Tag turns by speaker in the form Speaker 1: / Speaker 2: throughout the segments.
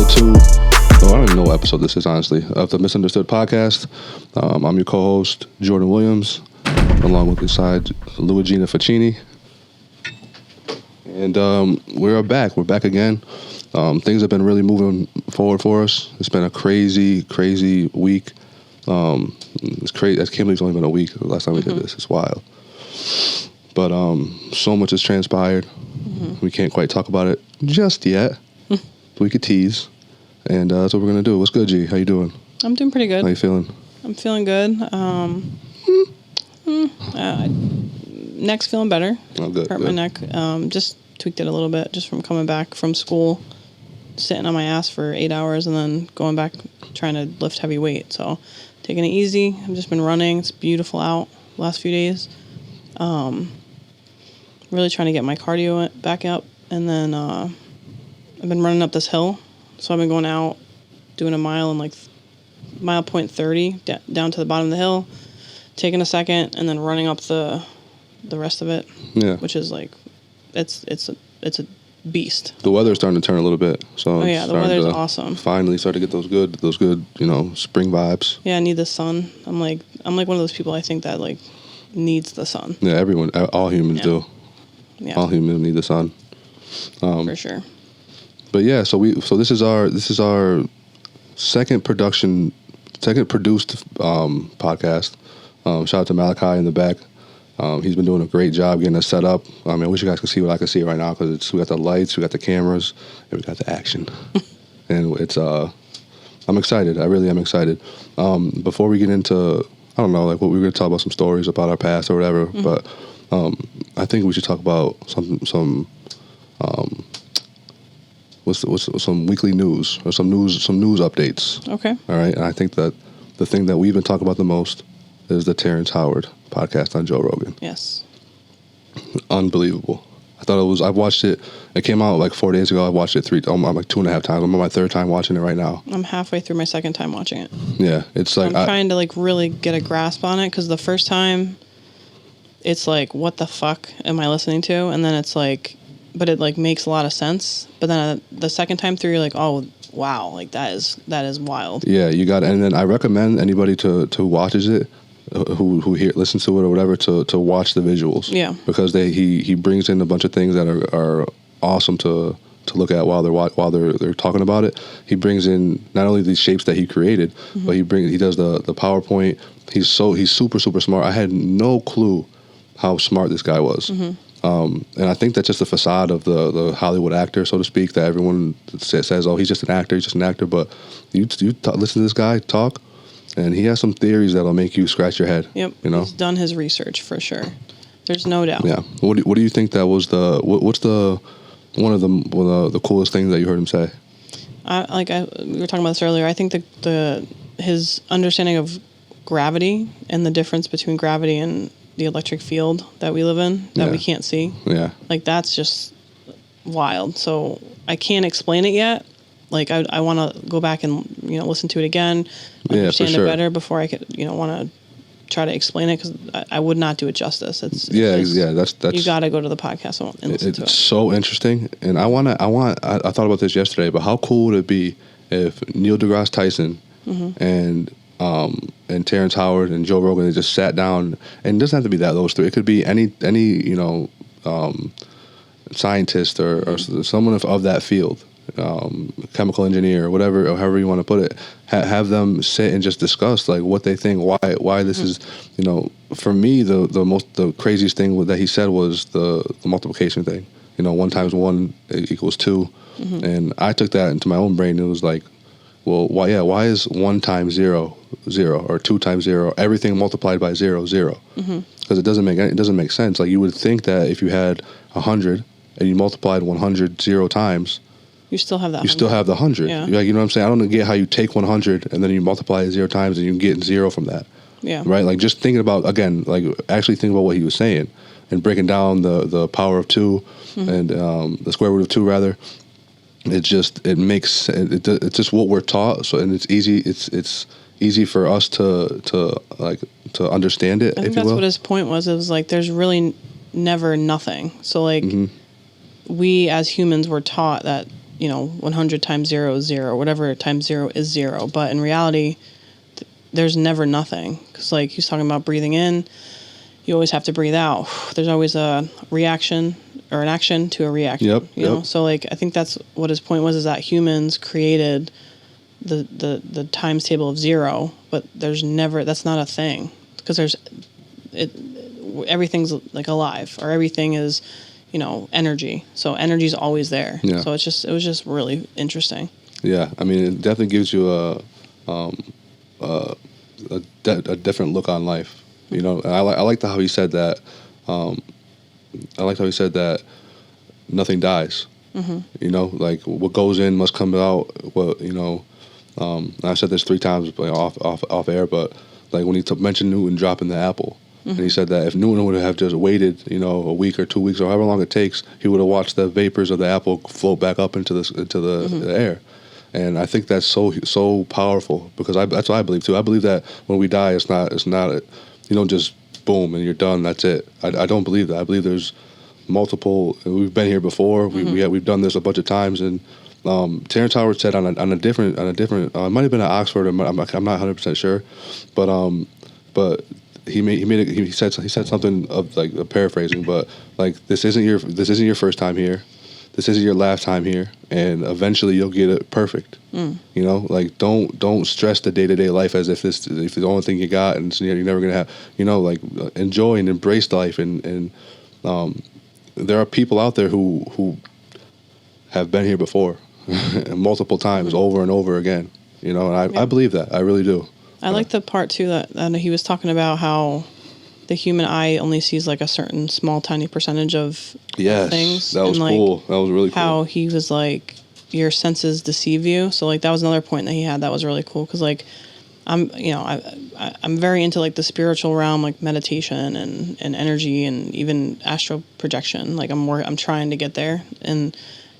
Speaker 1: episode 2. I don't even know what episode this is, honestly, of the Misunderstood podcast. I'm your co-host, Jordan Williams, along with his side, Luigina Ficini. And we're back. We're back again. Things have been really moving forward for us. It's been a crazy, crazy week. It's crazy. I can't believe it's only been a week. The last time we did this. It's wild. But so much has transpired. We can't quite talk about it just yet. We could tease. And that's what we're going to do. What's good, G? How you doing?
Speaker 2: I'm doing pretty good.
Speaker 1: How you feeling?
Speaker 2: I'm feeling good. Neck's feeling better.
Speaker 1: Oh, good.
Speaker 2: Hurt my neck. Just tweaked it a little bit just from coming back from school, sitting on my ass for 8 hours, and then going back trying to lift heavy weight. So taking it easy. I've just been running. It's beautiful out the last few days. Really trying to get my cardio back up. And then I've been running up this hill. So I've been going out, doing a mile and like mile point 30 down to the bottom of the hill, taking a second, and then running up the rest of it. Yeah. Which is like, it's a beast.
Speaker 1: The weather's starting to turn a little bit. So
Speaker 2: the weather's awesome.
Speaker 1: Finally start to get those good, spring vibes.
Speaker 2: Yeah, I need the sun. I'm like one of those people I think that like needs the sun.
Speaker 1: Yeah, everyone, all humans do. Yeah. All humans need the sun.
Speaker 2: For sure.
Speaker 1: But yeah, so this is our second produced podcast. Shout out to Malachi in the back. He's been doing a great job getting us set up. I mean, I wish you guys could see what I can see right now because we got the lights, we got the cameras, and we got the action. And it's I'm excited. I really am excited. Before we get into, I don't know, like what we're going to talk about some stories about our past or whatever, but I think we should talk about some weekly news or some news updates. Okay. All right. And I think that the thing that we've been talking about the most is the Terrence Howard podcast on Joe Rogan.
Speaker 2: Yes.
Speaker 1: Unbelievable. I've watched it. It came out like 4 days ago. I watched it I'm like 2.5 times. I'm on my third time watching it right now.
Speaker 2: I'm halfway through my second time watching it.
Speaker 1: Yeah. It's like
Speaker 2: I'm trying to like really get a grasp on it because the first time it's like, what the fuck am I listening to? And then it's like, but it like makes a lot of sense. But then the second time through, you're like, oh wow, like that is wild.
Speaker 1: Yeah, you got. And then I recommend anybody to watches it, who listens to it or whatever, to watch the visuals. Yeah, because he brings in a bunch of things that are awesome to look at while they're talking about it. He brings in not only these shapes that he created, but he does the PowerPoint. He's super smart. I had no clue how smart this guy was. And I think that's just a facade of the Hollywood actor, so to speak, that everyone says, oh, he's just an actor. But you listen to this guy talk, and he has some theories that'll make you scratch your head.
Speaker 2: Yep. He's done his research for sure. There's no doubt.
Speaker 1: Yeah. What do you think that was what's one of the coolest things that you heard him say?
Speaker 2: We were talking about this earlier. I think his understanding of gravity and the difference between gravity and the electric field that we live in that we can't see. Yeah. Like that's just wild. So I can't explain it yet. Like I want to go back and, listen to it again, understand it better before I could, want to try to explain it because I would not do it justice. That's you got to go to the podcast and listen to it. It's
Speaker 1: so interesting. And I thought about this yesterday, but how cool would it be if Neil deGrasse Tyson and Terrence Howard and Joe Rogan, they just sat down, and it doesn't have to be those three. It could be any scientist or someone of that field, chemical engineer, or whatever, or however you want to put it. Have them sit and just discuss like what they think, why this is. For me, the craziest thing that he said was the multiplication thing. 1 times 1 equals 2, and I took that into my own brain. It was like, well, why is 1 times 0, 0, or 2 times 0, everything multiplied by 0, 0? Because it doesn't make sense. Like you would think that if you had 100 and you multiplied 100 0 times,
Speaker 2: you still have that.
Speaker 1: You still have the 100. Yeah. Like, you know what I'm saying? I don't get how you take 100 and then you multiply it 0 times and you get 0 from that. Yeah. Right. Like just thinking about actually thinking about what he was saying and breaking down the power of 2 and the square root of 2 rather. It's just what we're taught. So, and it's easy for us to understand it.
Speaker 2: I think that's what his point was. It was like, there's really never nothing. So like we as humans were taught that, 100 times 0 is 0, whatever times 0 is 0. But in reality, there's never nothing. Because, like, he's talking about breathing in, you always have to breathe out. There's always a reaction or an action to a reaction.
Speaker 1: Yep.
Speaker 2: You know? So, like, I think that's what his point was, is that humans created the times table of 0, but that's not a thing. Because everything's, like, alive, or everything is, energy. So energy's always there. Yeah. So it was just really interesting.
Speaker 1: Yeah. I mean, it definitely gives you a different look on life. And I liked how he said that. I liked how he said that nothing dies. Mm-hmm. Like, what goes in must come out. I've said this 3 times, like, off air, but, like, when he mentioned Newton dropping the apple, and he said that if Newton would have just waited, a week or 2 weeks or however long it takes, he would have watched the vapors of the apple float back up into the air. And I think that's so powerful, because that's what I believe too. I believe that when we die, it's not you don't just boom and you're done. That's it. I don't believe that. I believe there's multiple. We've been here before. We've done this a bunch of times. And Terrence Howard said on a different. It might have been at Oxford. I'm not 100% sure, but he said something of, like, a paraphrasing, but, like, this isn't your first time here. This isn't your last time here, and eventually you'll get it perfect. Like, don't stress the day-to-day life as if it's the only thing you got, and you're never gonna have. Like, enjoy and embrace life, and there are people out there who have been here before, multiple times, over and over again. And I believe that. I really do.
Speaker 2: I like the part too that he was talking about how the human eye only sees, like, a certain small, tiny percentage of things.
Speaker 1: That was cool. That was really cool.
Speaker 2: How he was like, your senses deceive you. So, like, that was another point that he had that was really cool, because, like, I'm very into, like, the spiritual realm, like meditation and energy and even astral projection. Like, I'm trying to get there, and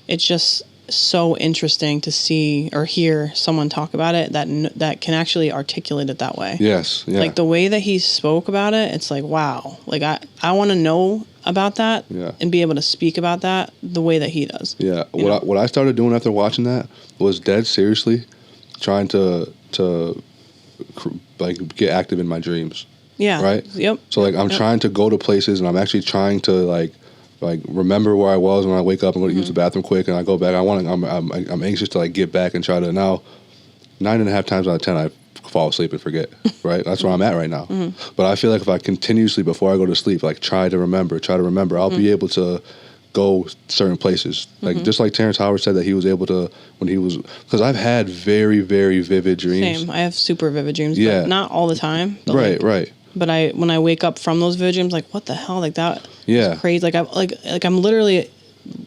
Speaker 2: it's just so interesting to see or hear someone talk about it that can actually articulate it that way.
Speaker 1: Yes. Yeah.
Speaker 2: Like, the way that he spoke about it, it's like, wow. Like, I want to know about that and be able to speak about that the way that he does.
Speaker 1: Yeah. What I started doing after watching that was dead seriously trying to like, get active in my dreams.
Speaker 2: Yeah.
Speaker 1: Right?
Speaker 2: Yep.
Speaker 1: So, like, I'm trying to go to places, and I'm actually trying to, like remember where I was when I wake up and go to use the bathroom quick, and I go back. I'm anxious to, like, get back and try to. Now 9.5 times out of 10 I fall asleep and forget. Right, that's where I'm at right now. But I feel like if I continuously, before I go to sleep, like, try to remember, I'll be able to go certain places. Like, just like Terrence Howard said that he was able to when he was, because I've had very, very vivid dreams.
Speaker 2: Same. I have super vivid dreams. But not all the time. But
Speaker 1: right.
Speaker 2: But when I wake up from those vivid dreams, like, what the hell, like, that is crazy. Like, I'm literally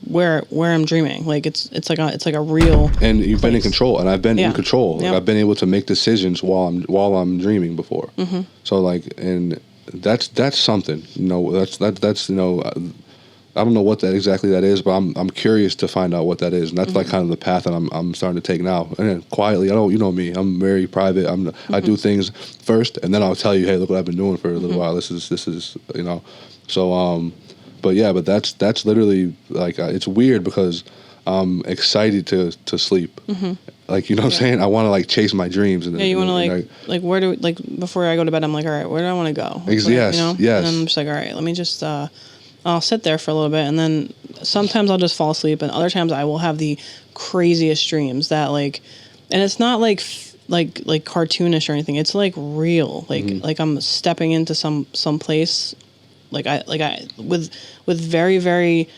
Speaker 2: where I'm dreaming. Like, it's like a real.
Speaker 1: And you've been in control, and I've been in control. Like, I've been able to make decisions while I'm dreaming before. So, like, and that's something. That's I don't know what that is, but I'm curious to find out what that is, and that's like kind of the path that I'm starting to take now. And then quietly, me, I'm very private. I do things first, and then I'll tell you, hey, look what I've been doing for a little while. This is So, but that's literally, like, it's weird because I'm excited to sleep. Like, what I'm saying? I want to, like, chase my dreams. And
Speaker 2: you want to, like, where do, like, before I go to bed, I'm like, all right, where do I want to go?
Speaker 1: Yes.
Speaker 2: And then I'm just like, all right, let me just. I'll sit there for a little bit, and then sometimes I'll just fall asleep, and other times I will have the craziest dreams that, like, and it's not like cartoonish or anything. It's, like, real, like I'm stepping into some place, like I with very, very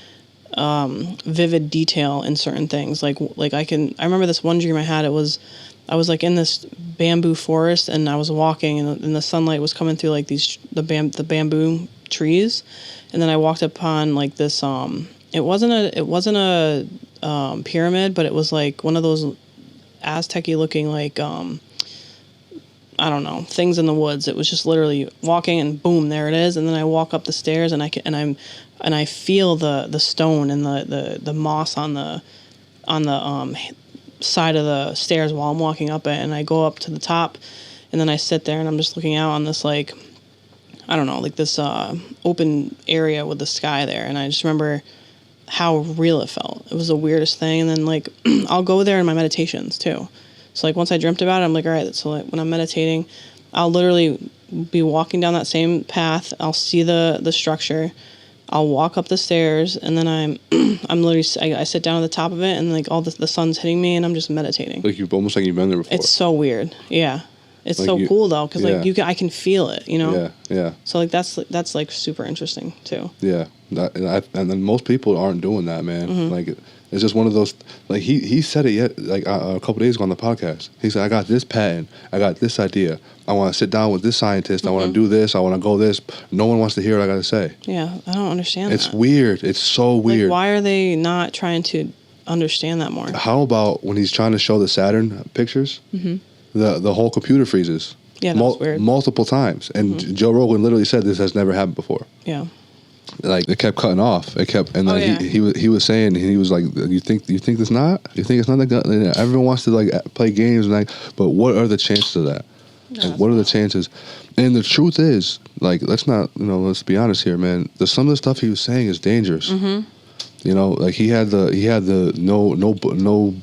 Speaker 2: vivid detail in certain things. Like I remember this one dream I had. I was like in this bamboo forest, and I was walking, and the sunlight was coming through, like, the bamboo trees. And then I walked upon, like, this, it wasn't a pyramid, but it was, like, one of those Aztec-y looking, like, I don't know, things in the woods. It was just literally walking, and boom, there it is. And then I walk up the stairs, and I feel the stone and the moss on the side of the stairs while I'm walking up it. And I go up to the top, and then I sit there, and I'm just looking out on this, like, I don't know, like, this open area with the sky there. And I just remember how real it felt. It was the weirdest thing. And then like I'll go there in my meditations too. So like once I dreamt about it, I'm like, all right, so like when I'm meditating, I'll literally be walking down that same path. I'll see the structure. I'll walk up the stairs, and then I'm literally, I sit down at the top of it, and like all the sun's hitting me, and I'm just meditating.
Speaker 1: Like you've almost like you've been there before.
Speaker 2: It's so weird. Yeah. It's like so cool though, because like I can feel it, you know.
Speaker 1: Yeah, yeah.
Speaker 2: So like that's like super interesting too.
Speaker 1: Yeah, and then most people aren't doing that, man. Mm-hmm. Like it's just one of those. Like he said it a couple days ago on the podcast. He said, "I got this patent. I got this idea. I want to sit down with this scientist. I want to do this. I want to go this. No one wants to hear what I got to say."
Speaker 2: Yeah, I don't understand.
Speaker 1: It's weird. It's so weird.
Speaker 2: Like, why are they not trying to understand that more?
Speaker 1: How about when he's trying to show the Saturn pictures? Mm-hmm. The whole computer freezes.
Speaker 2: Yeah, that's weird.
Speaker 1: Multiple times, and Joe Rogan literally said this has never happened before.
Speaker 2: Yeah,
Speaker 1: like it kept cutting off. It kept, and then he was saying, he was like, you think it's not? You think it's not that good? Everyone wants to like play games, and like, but what are the chances of that? Yeah, like, what are the chances? And the truth is, like, let's be honest here, man. Some of the stuff he was saying is dangerous. Mm-hmm. You know, like he had the no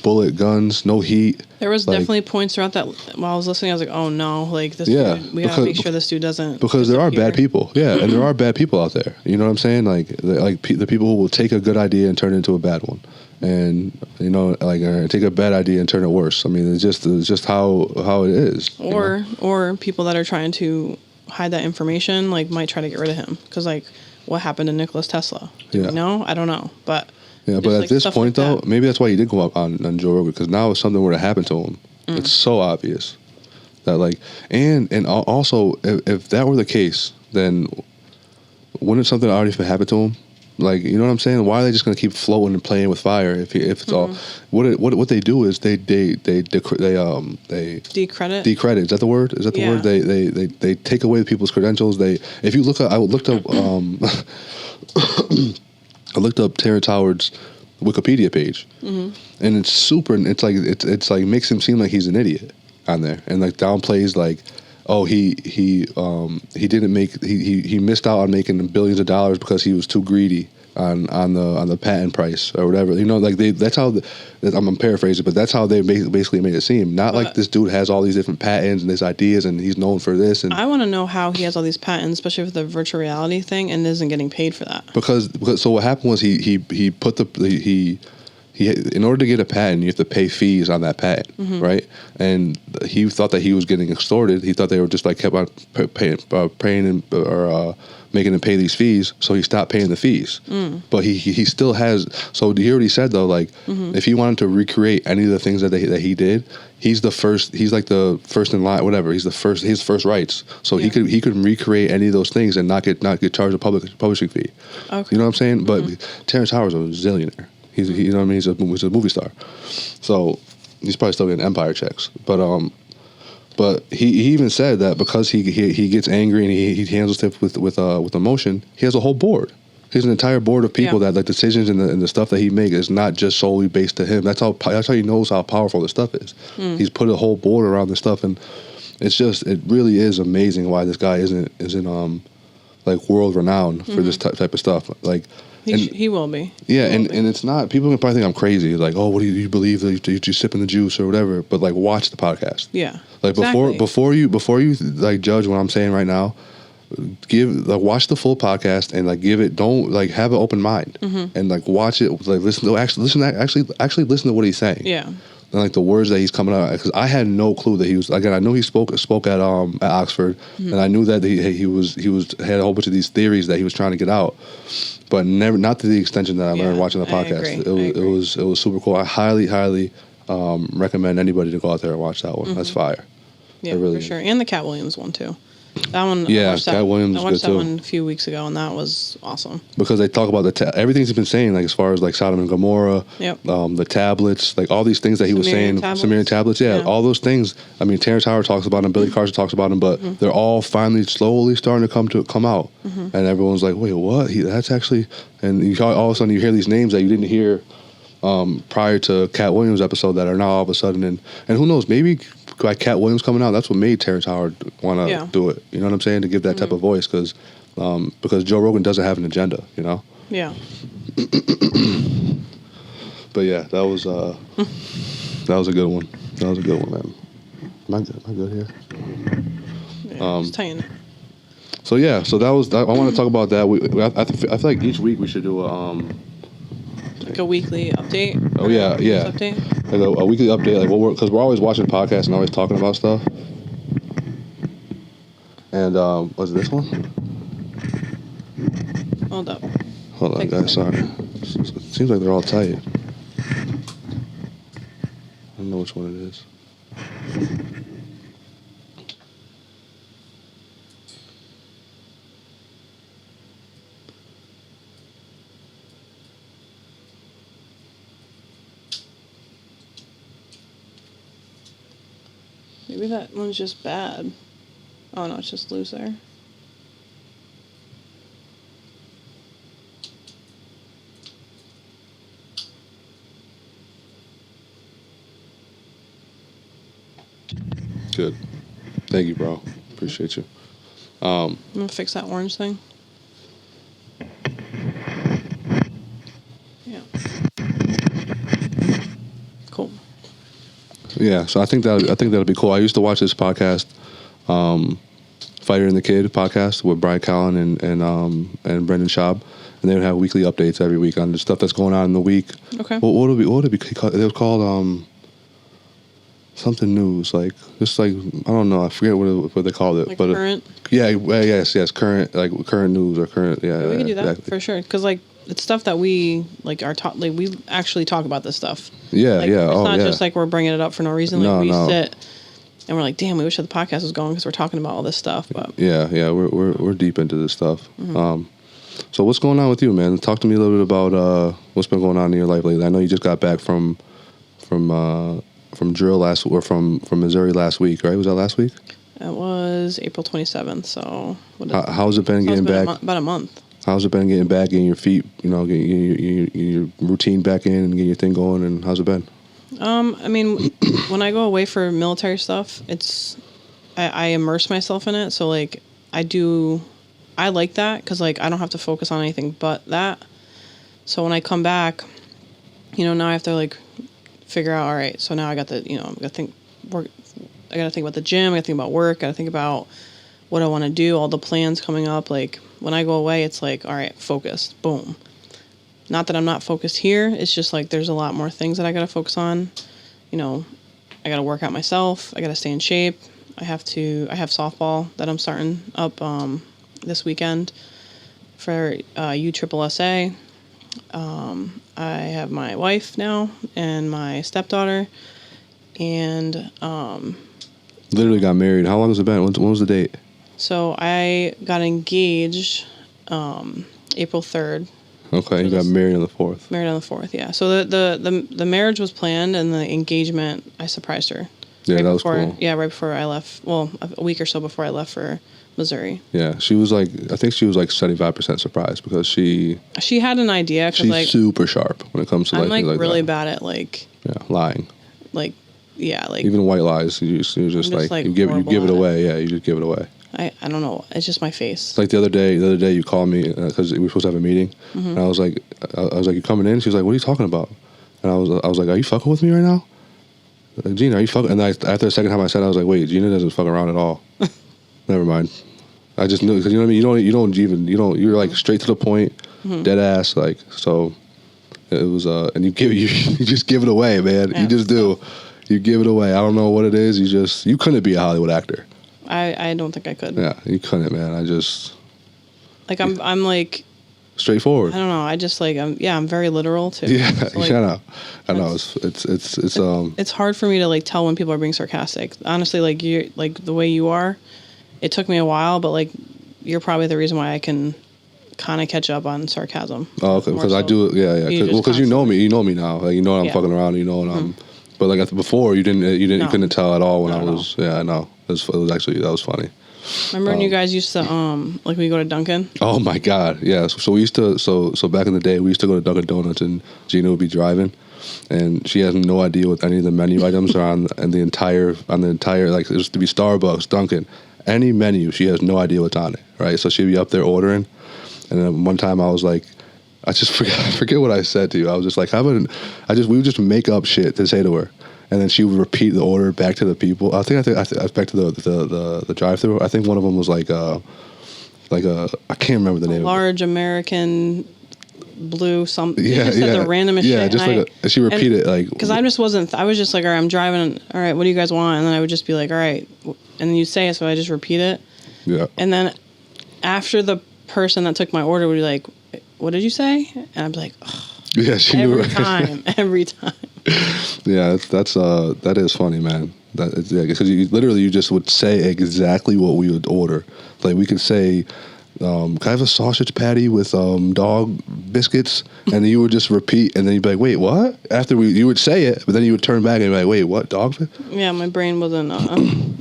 Speaker 1: bullet guns, no heat.
Speaker 2: There was definitely points throughout that while I was listening. I was like, oh no, like this. Yeah, dude, we gotta make sure this dude doesn't.
Speaker 1: Because there are bad people. Yeah, and there are bad people out there. You know what I'm saying? Like the people who will take a good idea and turn it into a bad one, and you know, like take a bad idea and turn it worse. I mean, it's just how it is.
Speaker 2: Or people that are trying to hide that information, like might try to get rid of him because like. What happened to Nikola Tesla? No, I don't know. But
Speaker 1: yeah, but at this point, though, maybe that's why he did go up on Joe Rogan, because now if something were to happen to him, it's so obvious that like, and also if that were the case, then wouldn't something already happened to him? Like, you know what I'm saying? Why are they just going to keep floating and playing with fire? If it's all what they do is they decredit. Is that the word? Is that the word? They take away people's credentials. If you look up, I looked up I looked up Terrence Howard's Wikipedia page, and it's super. It's like makes him seem like he's an idiot on there, and like downplays like. Oh, he didn't make he missed out on making billions of dollars because he was too greedy on the patent price or whatever. You know, like that's how I'm paraphrasing, but that's how they basically made it seem. Not like this dude has all these different patents and his ideas and he's known for this. And
Speaker 2: I want to know how he has all these patents, especially with the virtual reality thing, and isn't getting paid for that.
Speaker 1: Because so what happened was he put in order to get a patent, you have to pay fees on that patent, right? And he thought that he was getting extorted. He thought they were just like kept on paying or making him pay these fees, so he stopped paying the fees. But he still has. So you hear what he said though? Like if he wanted to recreate any of the things that he did, he's the first. He's like the first in line. Whatever. He's the first. His first rights. So he could recreate any of those things and not get charged a publishing fee. Okay. You know what I'm saying? But Terrence Howard's a zillionaire. He's you know what I mean. He's a movie star, so he's probably still getting Empire checks. But he even said that because he gets angry and he handles stuff with emotion, he has a whole board. He has an entire board of people that like decisions and the stuff that he makes is not just solely based to him. That's how he knows how powerful this stuff is. He's put a whole board around this stuff, and it really is amazing why this guy isn't like world renowned for this type of stuff. Like.
Speaker 2: He will be.
Speaker 1: Yeah, and it's not. People can probably think I'm crazy. Like, oh, what do you believe that you sipping the juice or whatever? But like, watch the podcast.
Speaker 2: Yeah.
Speaker 1: Like exactly. before you like judge what I'm saying right now, watch the full podcast and like don't like have an open mind and like watch it. Like listen to what he's saying.
Speaker 2: Yeah.
Speaker 1: And like the words that he's coming out, because I had no clue that he was. Again, I know he spoke at Oxford, and I knew that he had a whole bunch of these theories that he was trying to get out, but not to the extension that I learned watching the podcast. It was super cool. I highly recommend anybody to go out there and watch that one. That's fire.
Speaker 2: Yeah, really for sure. And the Cat Williams one too. That one,
Speaker 1: Cat Williams.
Speaker 2: I watched that one a few weeks ago, and that was awesome.
Speaker 1: Because they talk about everything he's been saying, like as far as like Sodom and Gomorrah, the tablets, like all these things that he was saying, Sumerian tablets, all those things. I mean, Terrence Howard talks about them, Billy Carson talks about them, but they're all finally slowly starting to come out, and everyone's like, wait, what? That's actually, and all of a sudden you hear these names that you didn't hear prior to Cat Williams' episode that are now all of a sudden, and who knows, maybe. Like Cat Williams coming out, that's what made Terrence Howard want to do it. You know what I'm saying? To give that type of voice, because Joe Rogan doesn't have an agenda. You know?
Speaker 2: Yeah.
Speaker 1: But yeah, that was a good one. That was a good one, man. Am I good here?
Speaker 2: Yeah, just tighten it.
Speaker 1: So yeah, so that was. I want to talk about that. I feel like each week we should do
Speaker 2: like a weekly update.
Speaker 1: Oh yeah.
Speaker 2: Update.
Speaker 1: Like a weekly update, like because we're always watching podcasts and always talking about stuff. And was it this one?
Speaker 2: Hold up.
Speaker 1: Hold on, guys. Sorry. It seems like they're all tight. I don't know which one it is.
Speaker 2: Maybe that one's just bad. Oh no, it's just loose there.
Speaker 1: Good. Thank you, bro. Appreciate you.
Speaker 2: I'm gonna fix that orange thing. Yeah. Cool.
Speaker 1: Yeah, so I think that'll be cool. I used to watch this podcast, Fighter and the Kid podcast with Brian Callen and Brendan Schaub, and they would have weekly updates every week on the stuff that's going on in the week.
Speaker 2: Okay.
Speaker 1: What would it be called? It was called something news, like just like I don't know, I forget what they called it,
Speaker 2: like
Speaker 1: but
Speaker 2: current.
Speaker 1: Yes, current, like current news or current. Yeah,
Speaker 2: we can do that
Speaker 1: exactly.
Speaker 2: for sure, because like it's stuff that we like are taught. Like we actually talk about this stuff.
Speaker 1: Yeah,
Speaker 2: like,
Speaker 1: yeah.
Speaker 2: It's not
Speaker 1: yeah.
Speaker 2: just like we're bringing it up for no reason. Like we sit and we're like, damn, we wish that the podcast was going because we're talking about all this stuff. But
Speaker 1: yeah, we're deep into this stuff.
Speaker 2: Mm-hmm.
Speaker 1: So what's going on with you, man? Talk to me a little bit about what's been going on in your life lately. I know you just got back from drill from Missouri last week, right? Was that last week?
Speaker 2: It was April 27th. So
Speaker 1: how's it been getting back?
Speaker 2: About a month.
Speaker 1: How's it been getting back, getting your feet, getting your routine back in and getting your thing going? And how's it been?
Speaker 2: I mean, when I go away for military stuff, I immerse myself in it. So like I like that because like I don't have to focus on anything but that. So when I come back, now I have to like figure out, all right, so now I got I got to think about the gym, I got to think about work, I got to think about what I want to do, all the plans coming up. Like when I go away, it's like, all right, focus, boom. Not that I'm not focused here, it's just like there's a lot more things that I got to focus on. I got to work out myself, I got to stay in shape. I have softball that I'm starting up this weekend for USSSA. I have my wife now and my stepdaughter, and
Speaker 1: literally got married. How long has it been? When was the date?
Speaker 2: So I got engaged April 3rd.
Speaker 1: Okay, you got married on the 4th.
Speaker 2: Married on the 4th, yeah. So the marriage was planned, and the engagement, I surprised her.
Speaker 1: Yeah, that was cool.
Speaker 2: Yeah, right before I left. Well, a week or so before I left for Missouri.
Speaker 1: Yeah, she was like, I think she was like 75% surprised because she
Speaker 2: had an idea.
Speaker 1: She's like, super sharp when it comes to
Speaker 2: I'm
Speaker 1: like
Speaker 2: really
Speaker 1: that.
Speaker 2: bad at like
Speaker 1: lying.
Speaker 2: Like
Speaker 1: even white lies. You just like you give it away. Yeah, you just give it away.
Speaker 2: I don't know. It's just my face.
Speaker 1: It's like the other day you called me because we were supposed to have a meeting, and I was like, you coming in? She was like, what are you talking about? And I was like, are you fucking with me right now? Like, Gina, are you fucking? And after the second time I said it, I was like, wait, Gina doesn't fuck around at all. Never mind. I just knew because you know what I mean. You're like straight to the point, dead ass. Like so, it was and you just give it away, man. Yeah, you just do. You give it away. I don't know what it is. You couldn't be a Hollywood actor.
Speaker 2: I don't think I could.
Speaker 1: Yeah, you couldn't, man. I just
Speaker 2: like I'm like
Speaker 1: straightforward.
Speaker 2: I don't know. I just like I'm very literal too.
Speaker 1: Yeah,
Speaker 2: so, like,
Speaker 1: I know. It's
Speaker 2: hard for me to like tell when people are being sarcastic. Honestly, like you like the way you are. It took me a while, but like you're probably the reason why I can kind of catch up on sarcasm.
Speaker 1: Oh, okay. Because I do, yeah. Because you know me now. Like you know I'm fucking around. You know, and I'm. But like before, you couldn't tell at all when I was. Yeah, I know. It was actually that was funny.
Speaker 2: Remember when you guys used to like we go to Dunkin'? Oh
Speaker 1: my God, yeah. So we used to so back in the day we used to go to Dunkin' Donuts and Gina would be driving, and she has no idea what any of the menu items are on the entire like it used to be Starbucks, Dunkin', any menu she has no idea what's on it, right? So she'd be up there ordering, and then one time I was like, I forget what I said to you. I was just like, we would just make up shit to say to her, and then she would repeat the order back to the people. I think back to the drive-through. I think one of them was like a I can't remember the name.
Speaker 2: Large American blue something. Yeah, just said the randomest shit.
Speaker 1: Yeah, just she repeated like
Speaker 2: because I was just like, all right, I'm driving. All right, what do you guys want? And then I would just be like, all right, and then you say it, so I just repeat it.
Speaker 1: Yeah.
Speaker 2: And then after the person that took my order would be like, what did you say? And I'd be like, oh,
Speaker 1: yeah, she
Speaker 2: every
Speaker 1: knew
Speaker 2: time, every time.
Speaker 1: Yeah, that is funny, man. Because you just would say exactly what we would order. Like we could say, can I have a sausage patty with dog biscuits? And then you would just repeat, and then you'd be like, wait, what? After you would say it, but then you would turn back and be like, wait, what? Dog?
Speaker 2: Yeah, my brain wasn't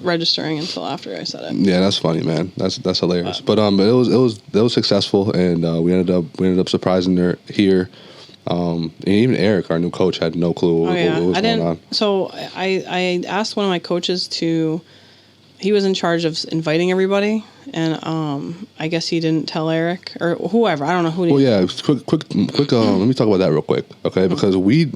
Speaker 2: registering until after I said it.
Speaker 1: Yeah, that's funny, man. That's hilarious. But it was successful, and we ended up surprising her here. And even Eric, our new coach, had no clue what was going on.
Speaker 2: So I asked one of my coaches he was in charge of inviting everybody, and I guess he didn't tell Eric or whoever. I don't know who.
Speaker 1: Well, yeah, quick. Let me talk about that real quick, okay? Because we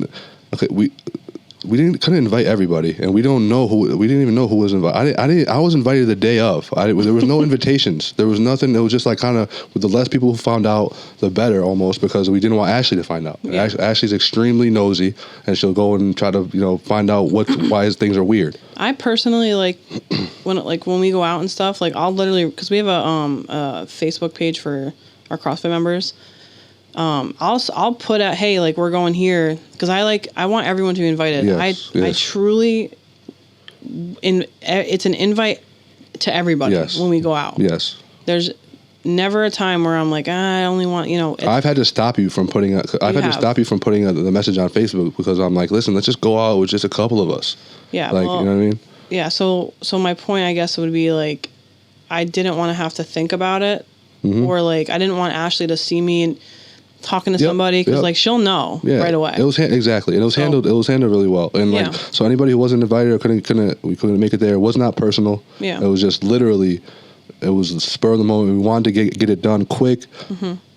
Speaker 1: couldn't invite everybody, and we didn't even know who was invited. I was invited the day of. There was no invitations. There was nothing. It was just like kind of with the less people who found out, the better almost, because we didn't want Ashley to find out. Yeah. Ashley's extremely nosy, and she'll go and try to find out why things are weird.
Speaker 2: I personally when we go out and stuff, like I'll literally, because we have a Facebook page for our CrossFit members. I'll put out, hey, like we're going here, because I want everyone to be invited. Yes, I truly, it's an invite to everybody when we go out.
Speaker 1: Yes.
Speaker 2: There's never a time where I'm like, I only want,
Speaker 1: I've had to stop you from putting the message on Facebook, because I'm like, listen, let's just go out with just a couple of us.
Speaker 2: Yeah.
Speaker 1: Like, you know what I mean?
Speaker 2: Yeah. So my point, I guess, would be like, I didn't want to have to think about it, or like, I didn't want Ashley to see me talking to somebody, because like she'll know right away.
Speaker 1: It was exactly, and it was handled really well. And like, so anybody who wasn't invited or couldn't make it there, it was not personal.
Speaker 2: Yeah.
Speaker 1: It was just literally, it was the spur of the moment. We wanted to get it done quick,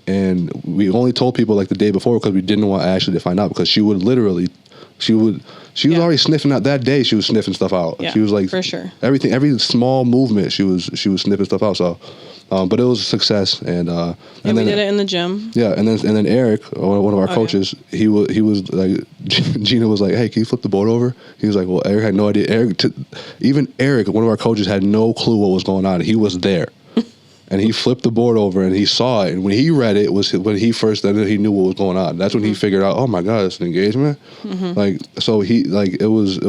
Speaker 1: and we only told people like the day before because we didn't want Ashley to find out, because she was already sniffing out that day. She was sniffing stuff out.
Speaker 2: Yeah,
Speaker 1: she was like,
Speaker 2: for sure,
Speaker 1: every small movement she was sniffing stuff out. So. But it was a success, and
Speaker 2: we did it in the gym.
Speaker 1: Yeah, and then Eric, one of our coaches, he was like, Gina was like, "Hey, can you flip the board over?" He was like, "Well, Eric had no idea." Even Eric, one of our coaches, had no clue what was going on. He was there, and he flipped the board over, and he saw it. And when he read it, was when he knew what was going on. That's when he figured out, oh my God, it's an engagement. Like, so he like it was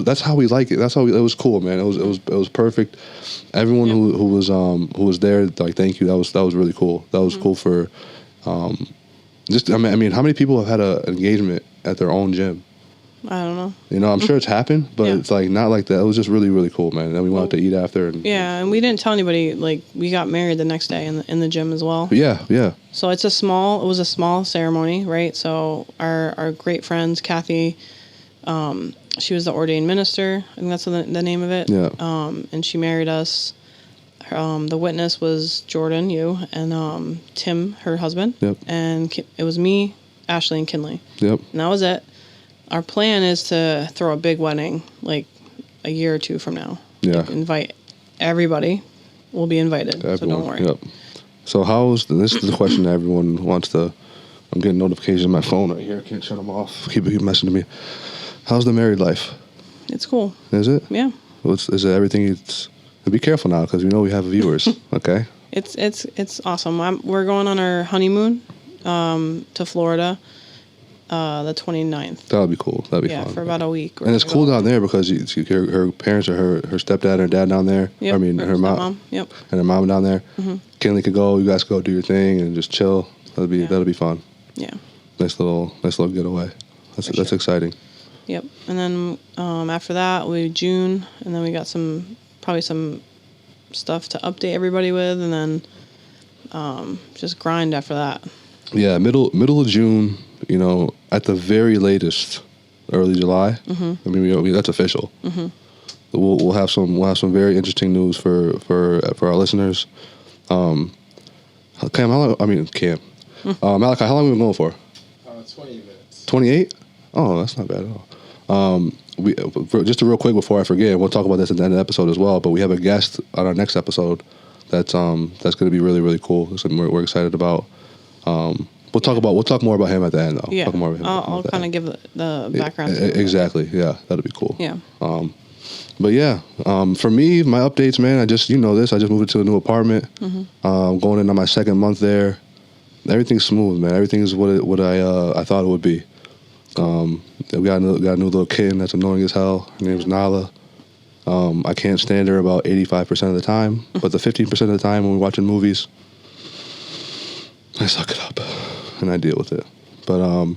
Speaker 1: that's how we like it. That's how it was cool, man. It was perfect. Everyone who was there, like, thank you. That was really cool. That was cool for, just, I mean, how many people have had an engagement at their own gym?
Speaker 2: I don't know.
Speaker 1: I'm sure it's happened, but it's like not like that. It was just really, really cool, man. And then we went out to eat after.
Speaker 2: And we didn't tell anybody. Like, we got married the next day in the gym as well.
Speaker 1: Yeah. So
Speaker 2: it was a small ceremony, right? So our great friends, Kathy, she was the ordained minister. I think that's the name of it.
Speaker 1: Yeah.
Speaker 2: And she married us. The witness was Jordan, you, and Tim, her husband.
Speaker 1: Yep.
Speaker 2: And it was me, Ashley, and Kinley.
Speaker 1: Yep.
Speaker 2: And that was it. Our plan is to throw a big wedding, like a year or two from now.
Speaker 1: Yeah.
Speaker 2: Like, invite everybody. We'll be invited, everyone, so don't worry.
Speaker 1: Yep. So this is the question that everyone wants to. I'm getting notifications on my phone right here. I can't shut them off. Keep messing to me. How's the married life?
Speaker 2: It's cool.
Speaker 1: Is it?
Speaker 2: Yeah.
Speaker 1: Is it everything? Be careful now, because we know we have viewers. Okay.
Speaker 2: It's awesome. We're going on our honeymoon to Florida the 29th.
Speaker 1: That would be cool. That'd be fun.
Speaker 2: Yeah, for about a week.
Speaker 1: And it's cool down there because her parents are her stepdad and her dad down there.
Speaker 2: Yep.
Speaker 1: I mean, her mom.
Speaker 2: Yep.
Speaker 1: And her mom down there. Kinley could go. You guys could go do your thing and just chill. That'll be fun.
Speaker 2: Yeah.
Speaker 1: Nice little getaway. That's exciting.
Speaker 2: Yep. And then after that, June, and then we got probably some stuff to update everybody with, and then just grind after that.
Speaker 1: Yeah, middle of June, at the very latest, early July. I mean, that's official. We'll have some very interesting news for our listeners. Cam, Malachi, how long have we been going for?
Speaker 3: 20 minutes.
Speaker 1: 28? Oh, that's not bad at all. We just real quick before I forget, we'll talk about this at the end of the episode as well. But we have a guest on our next episode that's going to be really, really cool. Something we're excited about. We'll talk more about him at the end, though.
Speaker 2: Yeah,
Speaker 1: talk more about him
Speaker 2: I'll kind of give the background.
Speaker 1: Exactly. Yeah, that'll be cool.
Speaker 2: Yeah.
Speaker 1: But yeah, for me, my updates, man. I just this. I just moved into a new apartment. Going into my second month there. Everything's smooth, man. Everything is what I thought it would be. We got a new little kitten that's annoying as hell. Her name's Nala. I can't stand her about 85% of the time, but the 15% of the time when we're watching movies, I suck it up and I deal with it. But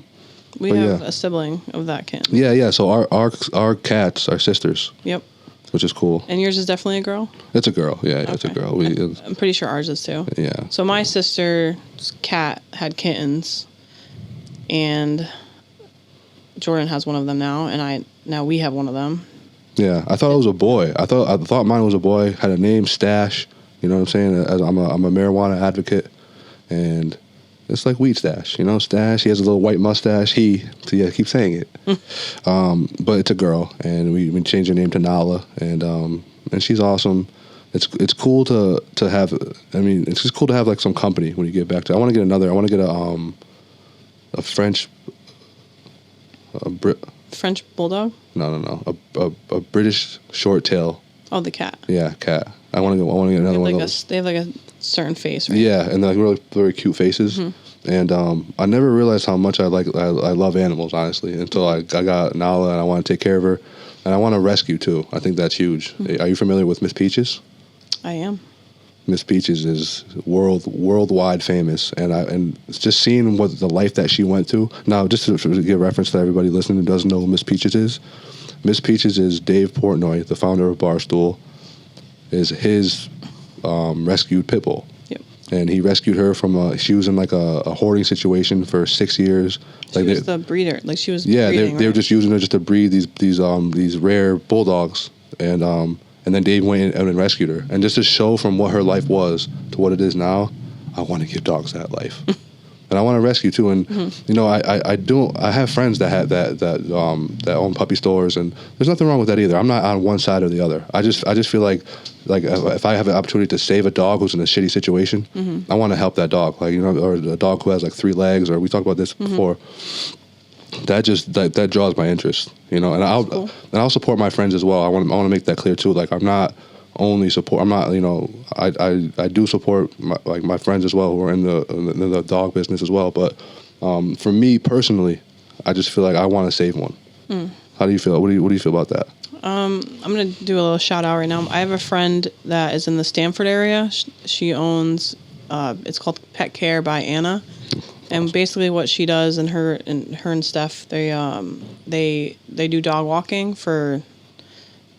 Speaker 2: we have a sibling of that kitten.
Speaker 1: Yeah. So our cats are sisters.
Speaker 2: Yep.
Speaker 1: Which is cool.
Speaker 2: And yours is definitely a girl?
Speaker 1: It's a girl. Yeah, okay. It's a girl.
Speaker 2: I'm pretty sure ours is too.
Speaker 1: Yeah.
Speaker 2: So my sister's cat had kittens, and Jordan has one of them now, and now we have one of them.
Speaker 1: Yeah, I thought it was a boy. I thought mine was a boy. Had a name, Stash. You know what I'm saying? I'm a marijuana advocate, and it's like Weed Stash. Stash. He has a little white mustache. I keep saying it. But it's a girl, and we changed her name to Nala, and she's awesome. It's cool to have. I mean, it's just cool to have like some company when you get back to. I want to get another. I want to get a French.
Speaker 2: French bulldog?
Speaker 1: No. A British short tail.
Speaker 2: Oh, the cat.
Speaker 1: Yeah, cat. I want to get another one of those.
Speaker 2: They have like a certain face, right?
Speaker 1: Yeah, and like really very cute faces. Mm-hmm. And I never realized how much I love animals, honestly, until I got Nala and I want to take care of her, and I want to rescue too. I think that's huge. Mm-hmm. Are you familiar with Miss Peaches?
Speaker 2: I am.
Speaker 1: Miss Peaches is worldwide famous, and it's just seeing what the life that she went through. Now, just to give reference to everybody listening who doesn't know who Miss Peaches is, Miss Peaches is Dave Portnoy, the founder of Barstool, is his rescued pit bull.
Speaker 2: Yep.
Speaker 1: And he rescued her from she was in like a hoarding situation for 6 years.
Speaker 2: She was the breeder, like she was.
Speaker 1: Yeah,
Speaker 2: breeding,
Speaker 1: they were just using her just to breed these rare bulldogs, and then Dave went in and rescued her. And just to show from what her life was to what it is now, I want to give dogs that life. And I want to rescue too. And, I have friends that own puppy stores, and there's nothing wrong with that either. I'm not on one side or the other. I just feel like if I have an opportunity to save a dog who's in a shitty situation, I want to help that dog. Like, or a dog who has like 3 legs, or we talked about this before. That draws my interest, and I'll support my friends as well. I want to make that clear too. Like, I'm not only support. I'm not, I do support my friends as well who are in the dog business as well. But for me personally, I just feel like I want to save one. How do you feel? What do you feel about that?
Speaker 2: I'm gonna do a little shout out right now. I have a friend that is in the Stamford area. She owns. It's called Pet Care by Anna. And basically, what she does, and her and Steph, they do dog walking for.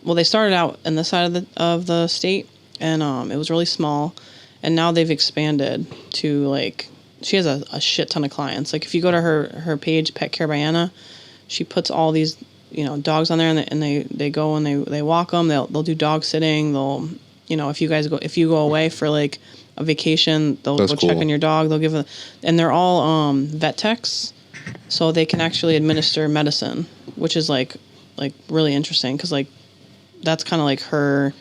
Speaker 2: Well, they started out in this side of the state, and it was really small, and now they've expanded to like she has a shit ton of clients. Like if you go to her page, Pet Care by Anna, she puts all these dogs on there, and they go and they walk them. They'll do dog sitting. They'll if you go away for like a vacation, they'll go check on your dog. They'll give and they're all vet techs, so they can actually administer medicine, which is like really interesting because like that's kind of like her.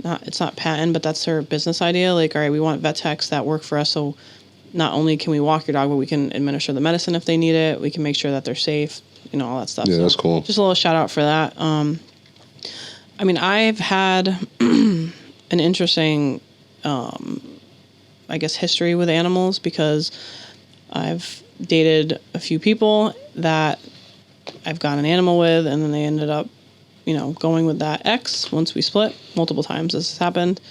Speaker 2: It's not patent, but that's her business idea. Like, all right, we want vet techs that work for us, so not only can we walk your dog, but we can administer the medicine if they need it. We can make sure that they're safe, all that stuff.
Speaker 1: Yeah, that's cool.
Speaker 2: Just a little shout out for that. I mean, I've had an interesting. I guess history with animals because I've dated a few people that I've got an animal with, and then they ended up, going with that ex once we split. Multiple times this has happened.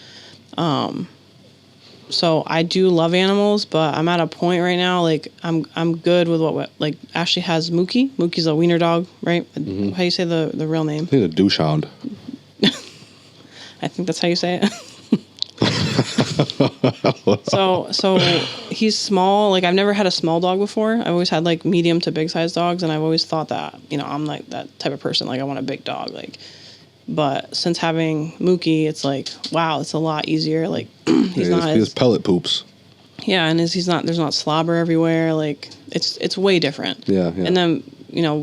Speaker 2: So I do love animals, but I'm at a point right now, like I'm good with what like Ashley has Mookie. Mookie's a wiener dog, right? Mm-hmm. How do you say the real name?
Speaker 1: I think the douche-hound.
Speaker 2: I think that's how you say it. So he's small. Like I've never had a small dog before. I've always had like medium to big size dogs, and I've always thought that I'm like that type of person. Like I want a big dog. Like, but since having Mookie, it's like wow, it's a lot easier. Like he's
Speaker 1: pellet poops.
Speaker 2: Yeah, and there's not slobber everywhere. Like, it's way different.
Speaker 1: Yeah.
Speaker 2: And then,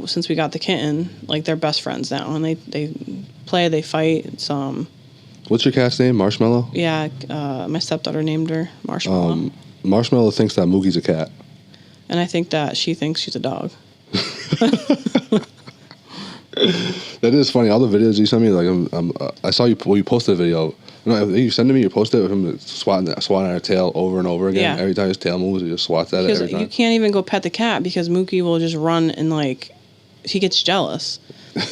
Speaker 2: since we got the kitten, like, they're best friends now, and they play, they fight. It's
Speaker 1: What's your cat's name? Marshmallow?
Speaker 2: Yeah, my stepdaughter named her Marshmallow.
Speaker 1: Marshmallow thinks that Mookie's a cat.
Speaker 2: And I think that she thinks she's a dog.
Speaker 1: That is funny. All the videos you sent me, like, I saw you posted a video. You sent it to me. You posted it with him swatting at her tail over and over again. Yeah. Every time his tail moves, he just swats at it. Every time.
Speaker 2: You can't even go pet the cat because Mookie will just run and like he gets jealous.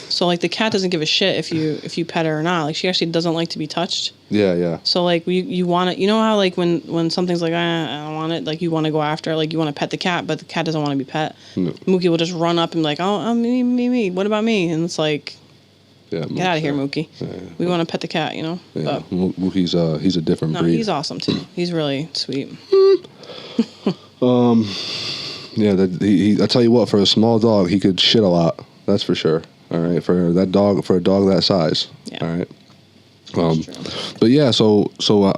Speaker 2: So like the cat doesn't give a shit if you pet her or not. Like she actually doesn't like to be touched.
Speaker 1: Yeah.
Speaker 2: So like you want to, how like when something's like I don't want it, like you want to go after it, like you want to pet the cat, but the cat doesn't want to be pet. No. Mookie will just run up and be like, oh me, what about me? And it's like, get out of here, Mookie. Yeah. We want to pet the cat, Yeah,
Speaker 1: but Mookie's he's a different breed.
Speaker 2: He's awesome too. He's really sweet.
Speaker 1: Yeah, I tell you what, for a small dog, he could shit a lot. That's for sure. All right, for a dog that size. Yeah. All right. But yeah, so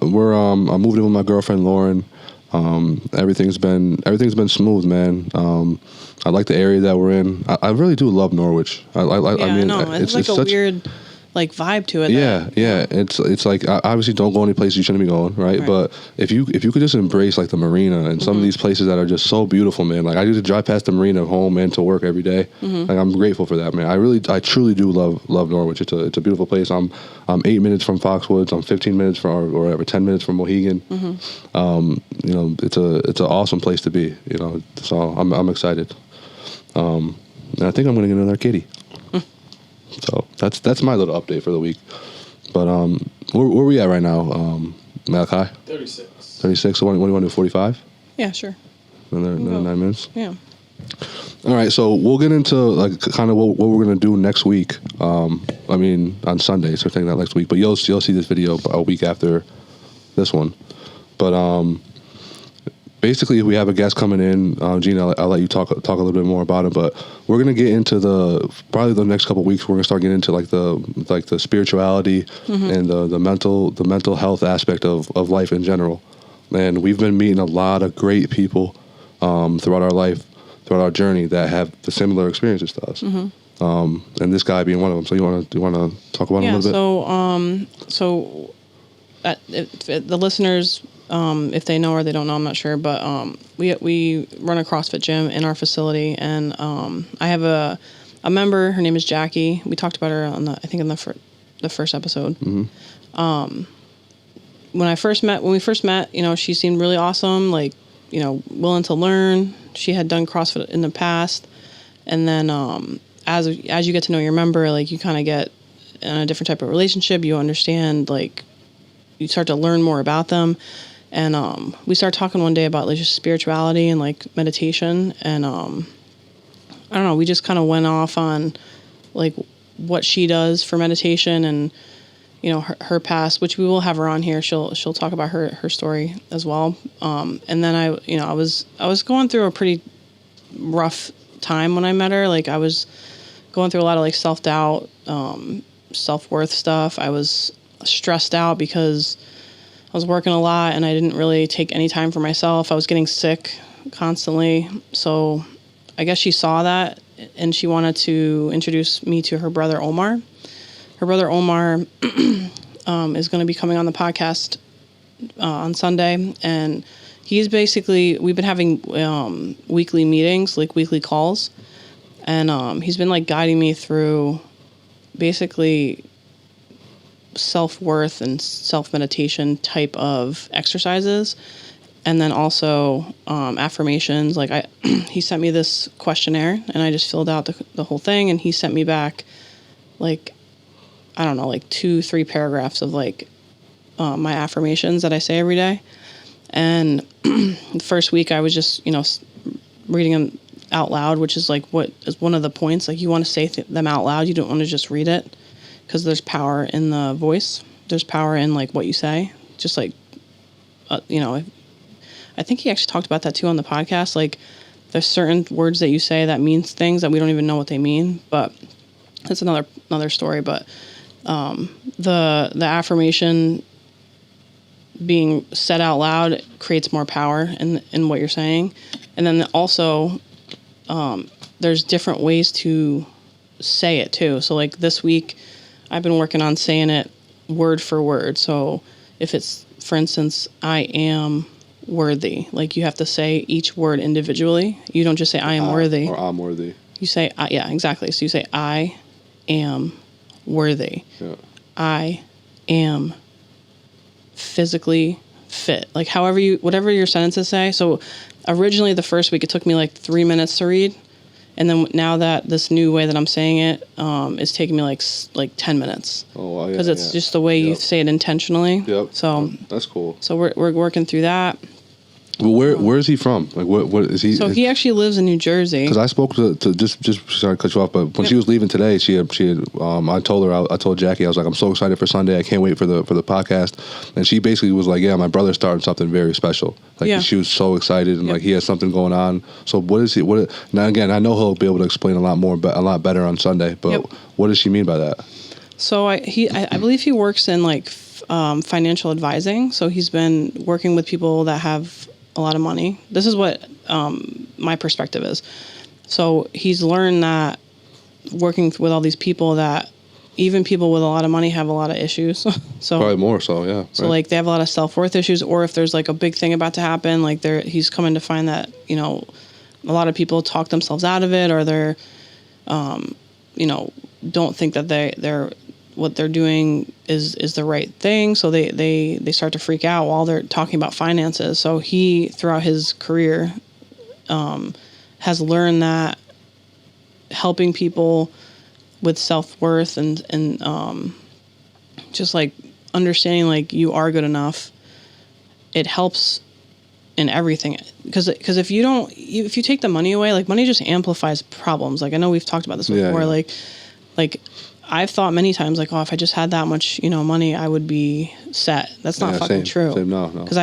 Speaker 1: we're I moved in with my girlfriend Lauren. Everything's been smooth, man. I like the area that we're in. I really do love Norwich. I mean,
Speaker 2: it's like a weird like vibe to it.
Speaker 1: Yeah. It's like obviously don't go any places you shouldn't be going, right? But if you could just embrace like the marina and some of these places that are just so beautiful, man. Like I used to drive past the marina home and to work every day. Like I'm grateful for that, man. I truly do love Norwich. It's a beautiful place. I'm 8 minutes from Foxwoods. I'm 15 minutes from or whatever, 10 minutes from Mohegan. It's an awesome place to be. So I'm excited. And I think I'm gonna get another kitty. So that's my little update for the week. But where we at right now, Malachi?
Speaker 3: 36.
Speaker 1: 36. So what do you want to do? 45?
Speaker 2: Yeah, sure.
Speaker 1: Another 9 minutes.
Speaker 2: Yeah.
Speaker 1: All right. So we'll get into like kind of what we're gonna do next week. I mean on Sunday. So I think that next week. But you'll see this video a week after this one. But basically, we have a guest coming in. Gina, I'll let you talk a little bit more about it. But we're gonna get into probably the next couple of weeks. We're gonna start getting into like the spirituality and the mental health aspect of life in general. And we've been meeting a lot of great people throughout our life, throughout our journey that have the similar experiences to us. And this guy being one of them. So you want to talk about him a little bit?
Speaker 2: So if the listeners. If they know or they don't know, I'm not sure. But we run a CrossFit gym in our facility, and I have a member. Her name is Jackie. We talked about her in the first episode. When we first met, she seemed really awesome. Like, willing to learn. She had done CrossFit in the past, and then as you get to know your member, like you kind of get in a different type of relationship. You understand, like, you start to learn more about them. And we started talking one day about like just spirituality and like meditation, and I don't know, we just kind of went off on like what she does for meditation and her past, which we will have her on here. She'll talk about her story as well. And then I was going through a pretty rough time when I met her. Like I was going through a lot of like self-doubt, self-worth stuff. I was stressed out because I was working a lot and I didn't really take any time for myself. I was getting sick constantly. So I guess she saw that and she wanted to introduce me to her brother, Omar. Her brother, Omar, is going to be coming on the podcast on Sunday. And he's basically, we've been having weekly meetings, like weekly calls. And he's been like guiding me through basically self-worth and self-meditation type of exercises, and then also affirmations. Like he sent me this questionnaire and I just filled out the whole thing, and he sent me back like, I don't know, like 2-3 paragraphs of like my affirmations that I say every day. And the first week I was just reading them out loud, which is like what is one of the points. Like you want to say them out loud, you don't want to just read it. Because there's power in the voice. There's power in like what you say. Just like, I think he actually talked about that too on the podcast. Like, there's certain words that you say that means things that we don't even know what they mean. But that's another story. But the affirmation being said out loud creates more power in what you're saying. And then also, there's different ways to say it too. So like this week, I've been working on saying it word for word. So if it's, for instance, I am worthy, like you have to say each word individually. You don't just say I am worthy.
Speaker 1: Or I'm worthy.
Speaker 2: You say, yeah, exactly. So you say, I am worthy.
Speaker 1: Yeah.
Speaker 2: I am physically fit. Like whatever your sentences say. So originally the first week, it took me like 3 minutes to read. And then now that this new way that I'm saying it, it's taking me like 10 minutes. Oh, wow, yeah. Because it's just the way you say it intentionally.
Speaker 1: Yep.
Speaker 2: So
Speaker 1: that's cool.
Speaker 2: So we're working through that.
Speaker 1: Well, where is he from? Like, what is he?
Speaker 2: So he actually lives in New Jersey.
Speaker 1: Because I spoke to just sorry to cut you off, but when she was leaving today, she had I told her, I told Jackie, I was like, I'm so excited for Sunday. I can't wait for the podcast. And she basically was like, yeah, my brother's starting something very special. Like she was so excited and like he has something going on. So what is he? Now again, I know he'll be able to explain a lot better on Sunday. But what does she mean by that? So
Speaker 2: I believe he works in like financial advising. So he's been working with people that have a lot of money. This is what my perspective is. So he's learned that working with all these people, that even people with a lot of money have a lot of issues. So
Speaker 1: probably more so, yeah.
Speaker 2: So like they have a lot of self-worth issues, or if there's like a big thing about to happen, like he's coming to find that, you know, a lot of people talk themselves out of it, or they're you know, don't think that they're what they're doing is the right thing. So they start to freak out while they're talking about finances. So he, throughout his career, has learned that helping people with self-worth and just like understanding like you are good enough, it helps in everything. Because if you take the money away, like money just amplifies problems. Like I know we've talked about this before. Yeah. Like I've thought many times, like, oh, if I just had that much, you know, money, I would be set. That's not fucking true.
Speaker 1: No.
Speaker 2: Because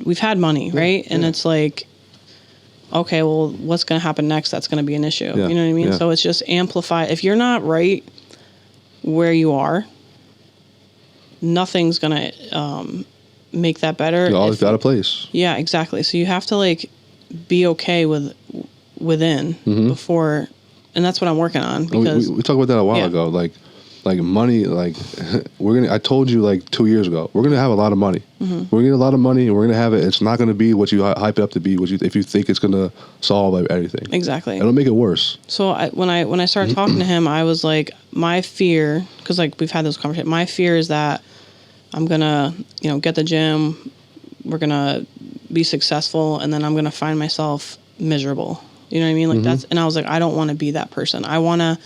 Speaker 2: we've had money, right? And it's like, okay, well, what's going to happen next? That's going to be an issue. Yeah. You know what I mean? Yeah. So it's just amplify. If you're not right where you are, nothing's going to make that better.
Speaker 1: You always got a place.
Speaker 2: Yeah, exactly. So you have to like be okay within before. And that's what I'm working on. Because
Speaker 1: we talked about that a while ago. Like money, like I told you like 2 years ago, we're going to have a lot of money. Mm-hmm. We're going to get a lot of money and we're going to have it. It's not going to be what you hype it up to be, if you think it's going to solve everything.
Speaker 2: Exactly.
Speaker 1: It'll make it worse.
Speaker 2: So when I started talking to him, I was like, my fear, because like we've had this conversation, my fear is that I'm going to, you know, get the gym, we're going to be successful, and then I'm going to find myself miserable. You know what I mean? Like and I was like, I don't want to be that person. I want to,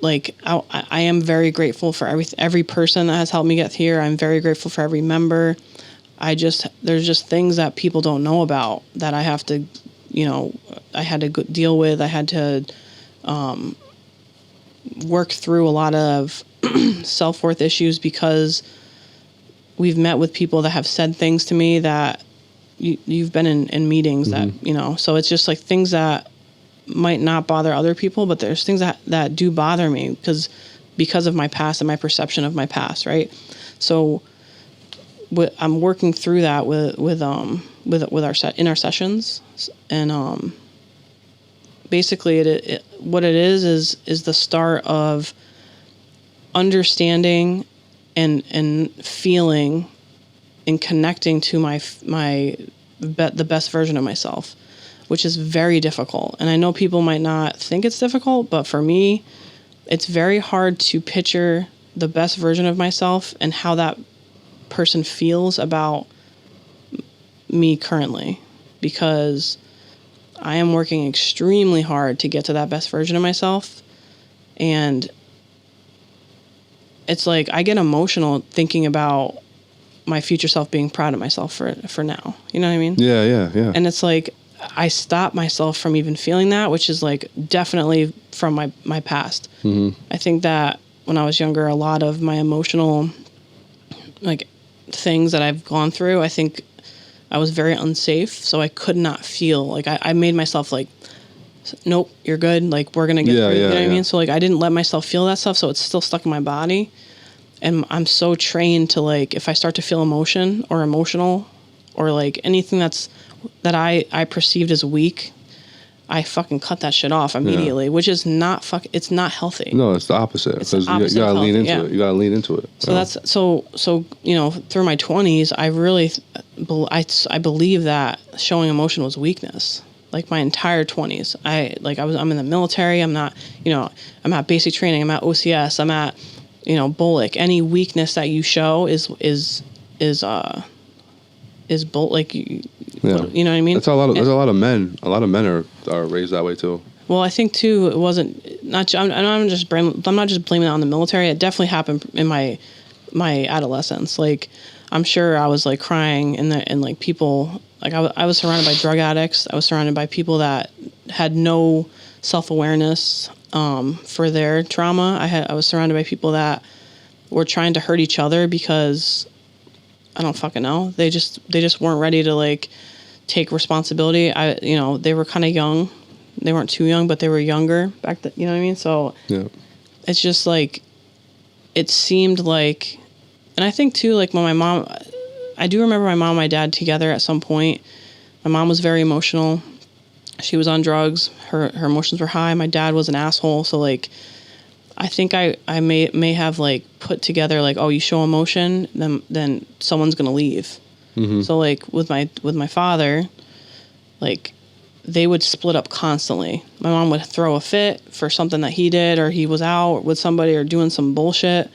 Speaker 2: like, I am very grateful for every person that has helped me get here. I'm very grateful for every member. There's just things that people don't know about that I have to, you know, I had to deal with. I had to work through a lot of self-worth issues because we've met with people that have said things to me that you've been in meetings that, you know, so it's just like things that might not bother other people, but there's things that do bother me because of my past and my perception of my past. Right. So I'm working through that with our sessions, and basically what it is the start of understanding and feeling and connecting to the best version of myself, which is very difficult. And I know people might not think it's difficult, but for me, it's very hard to picture the best version of myself and how that person feels about me currently, because I am working extremely hard to get to that best version of myself. And it's like I get emotional thinking about my future self being proud of myself for now. You know what I mean?
Speaker 1: Yeah.
Speaker 2: And it's like I stop myself from even feeling that, which is like definitely from my past. Mm-hmm. I think that when I was younger, a lot of my emotional like things that I've gone through, I think I was very unsafe. So I could not feel like I made myself like, nope, you're good. Like we're going to get through. You know what I mean? So like I didn't let myself feel that stuff. So it's still stuck in my body. And I'm so trained to like, if I start to feel emotion or emotional or like anything that I perceived as weak, I fucking cut that shit off immediately, which is not it's not healthy.
Speaker 1: No, it's the opposite. Because you gotta lean into it. You gotta lean into it.
Speaker 2: So that's so through my 20s, I really I believe that showing emotion was weakness. Like my entire 20s, I'm in the military. I'm not, I'm at basic training. I'm at OCS. I'm at, BOLIC. Any weakness that you show is like you know what I mean.
Speaker 1: That's a lot of men. A lot of men are raised that way too.
Speaker 2: Well, I think too, it wasn't not. I'm not just blaming it on the military. It definitely happened in my adolescence. Like, I'm sure I was like crying and like people. Like I was surrounded by drug addicts. I was surrounded by people that had no self-awareness for their trauma. I was surrounded by people that were trying to hurt each other because I don't fucking know. They just weren't ready to like take responsibility. They were kind of young. They weren't too young, but they were younger back then. You know what I mean? So it's just like it seemed like, and I think too, like when I do remember my mom and my dad together at some point. My mom was very emotional. She was on drugs. Her emotions were high. My dad was an asshole. So like, I think I may have like put together like, oh, you show emotion, then someone's gonna leave. Mm-hmm. So like with my father, like they would split up constantly. My mom would throw a fit for something that he did, or he was out with somebody or doing some bullshit.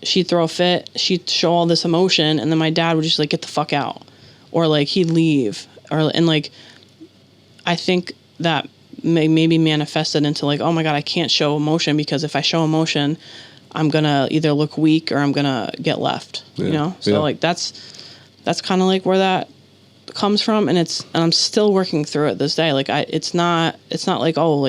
Speaker 2: She'd throw a fit, she'd show all this emotion, and then my dad would just like get the fuck out, or like he'd leave, and like I think that maybe manifested into like, oh my God, I can't show emotion because if I show emotion, I'm gonna either look weak or I'm gonna get left. So like that's kind of like where that comes from, and I'm still working through it this day. Like it's not like oh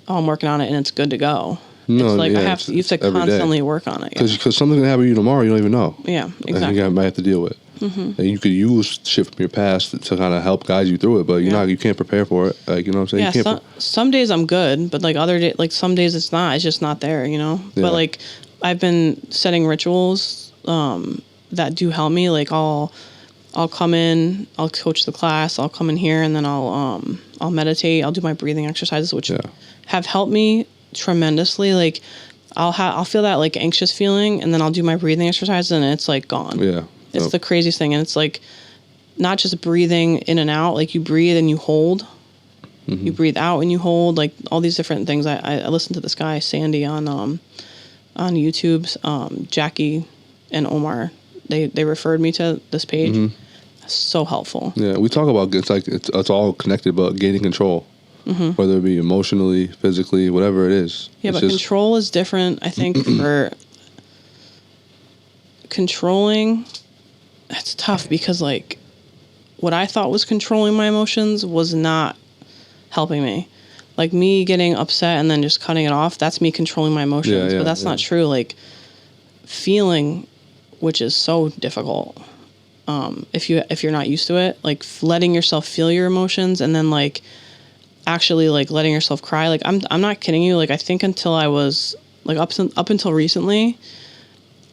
Speaker 2: I'm working on it and it's good to go. No, it's like you have to constantly work on it.
Speaker 1: Because something can happen to you tomorrow, you don't even know.
Speaker 2: Yeah, exactly.
Speaker 1: And you might have to deal with. Mm-hmm. And you could use shit from your past to kind of help guide you through it, but you can't prepare for it. Like, you know what I'm saying?
Speaker 2: Yeah, some days I'm good, but like other days, like some days it's not. It's just not there, Yeah. But like I've been setting rituals that do help me. Like I'll come in, I'll coach the class, I'll come in here, and then I'll meditate. I'll do my breathing exercises, which have helped me tremendously. Like I'll feel that like anxious feeling, and then I'll do my breathing exercises, and it's like gone. Yeah. It's the craziest thing. And it's like not just breathing in and out, like you breathe and you hold. Mm-hmm. You breathe out and you hold, like all these different things. I listened to this guy, Sandy, on YouTube's Jackie and Omar. They referred me to this page. Mm-hmm. So helpful. Yeah, we talk about it's all connected, but gaining control. Mm-hmm. Whether it be emotionally, physically, whatever it is. Yeah, but control is different, I think, for controlling. That's tough because, like, what I thought was controlling my emotions was not helping me. Like, me getting upset and then just cutting it off, that's me controlling my emotions. But that's not true. Like, feeling, which is so difficult, if you're not used to it, like, letting yourself feel your emotions and then, like, actually, like, letting yourself cry. Like, I'm not kidding you. Like, I think until I was, like, up until recently,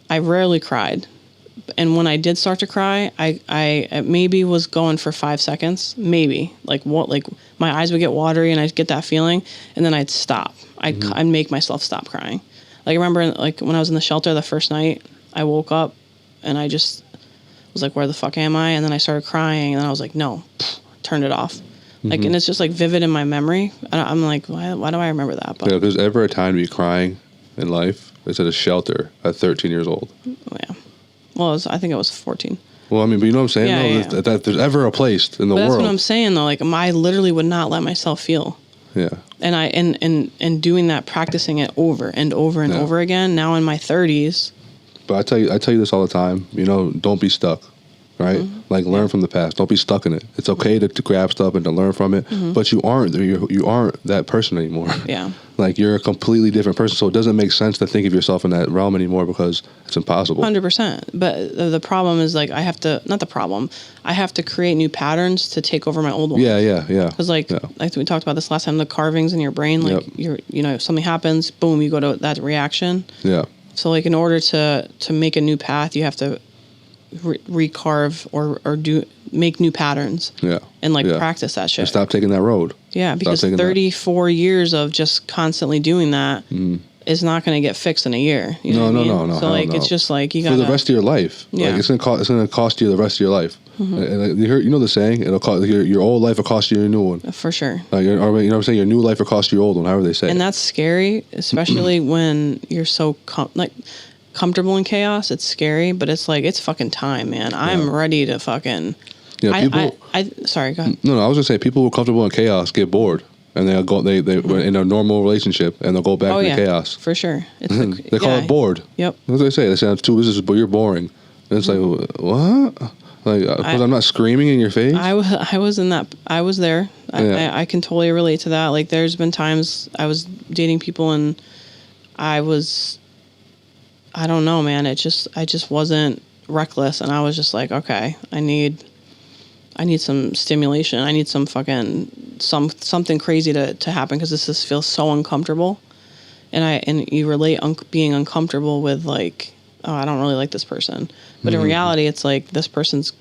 Speaker 2: I rarely cried. And when I did start to cry, I maybe was going for 5 seconds, maybe like my eyes would get watery and I'd get that feeling, and then I'd stop. I'd make myself stop crying. Like I remember, like when I was in the shelter the first night, I woke up and I just was like, "Where the fuck am I?" And then I started crying, and then I was like, "No," turned it off. Like, and it's just like vivid in my memory. I'm like, why do I remember that? But if there's ever a time to be crying in life, it's at a shelter at 13 years old. Oh yeah. Well, I think I was 14. Well, I mean, but you know what I'm saying? Yeah, that there's ever a place in the world. That's what I'm saying, though. Like, I literally would not let myself feel. Yeah. And and doing that, practicing it over and over and over again, now in my 30s. But I tell you this all the time. Don't be stuck, right? Mm-hmm. Like, learn from the past. Don't be stuck in it. It's okay to grab stuff and to learn from it, but you aren't that person anymore. Yeah. Like, you're a completely different person, so it doesn't make sense to think of yourself in that realm anymore because it's impossible. 100%. But the problem is, like, I have to create new patterns to take over my old ones. Yeah. Because, like we talked about this last time, the carvings in your brain, like, something happens, boom, you go to that reaction. Yeah. So like in order to make a new path, you have to recarve or make new patterns.
Speaker 1: Yeah.
Speaker 2: And like practice that shit.
Speaker 1: And stop taking that road.
Speaker 2: Yeah, because 34 years of just constantly doing that is not going to get fixed in a year. You know what I mean? No. So like it's just like you got
Speaker 1: for the rest of your life. Yeah. Like it's gonna cost you the rest of your life. And you know the saying, it'll cost your old life will cost you your new one.
Speaker 2: For sure.
Speaker 1: Like, you know what I'm saying? Your new life will cost you your old one, however they say.
Speaker 2: And that's scary, especially when you're so comfortable in chaos. It's scary, but it's like it's fucking time, man. I'm ready to fucking. Yeah, people. Sorry, go ahead.
Speaker 1: No, I was gonna say people who are comfortable in chaos get bored, and they'll go. They in a normal relationship, and they'll go back to the chaos.
Speaker 2: For sure. It's
Speaker 1: they call it bored.
Speaker 2: Yep.
Speaker 1: That's what they say. They say it's too. But you're boring. And it's like what? Like because I'm not screaming in your face.
Speaker 2: I was in that. I was there. I can totally relate to that. Like there's been times I was dating people and I don't know, man. I just wasn't reckless, and I was just like, okay, I need some stimulation. I need some fucking something crazy to happen because this just feels so uncomfortable. And you relate being uncomfortable with like, oh, I don't really like this person, but in reality, it's like this person's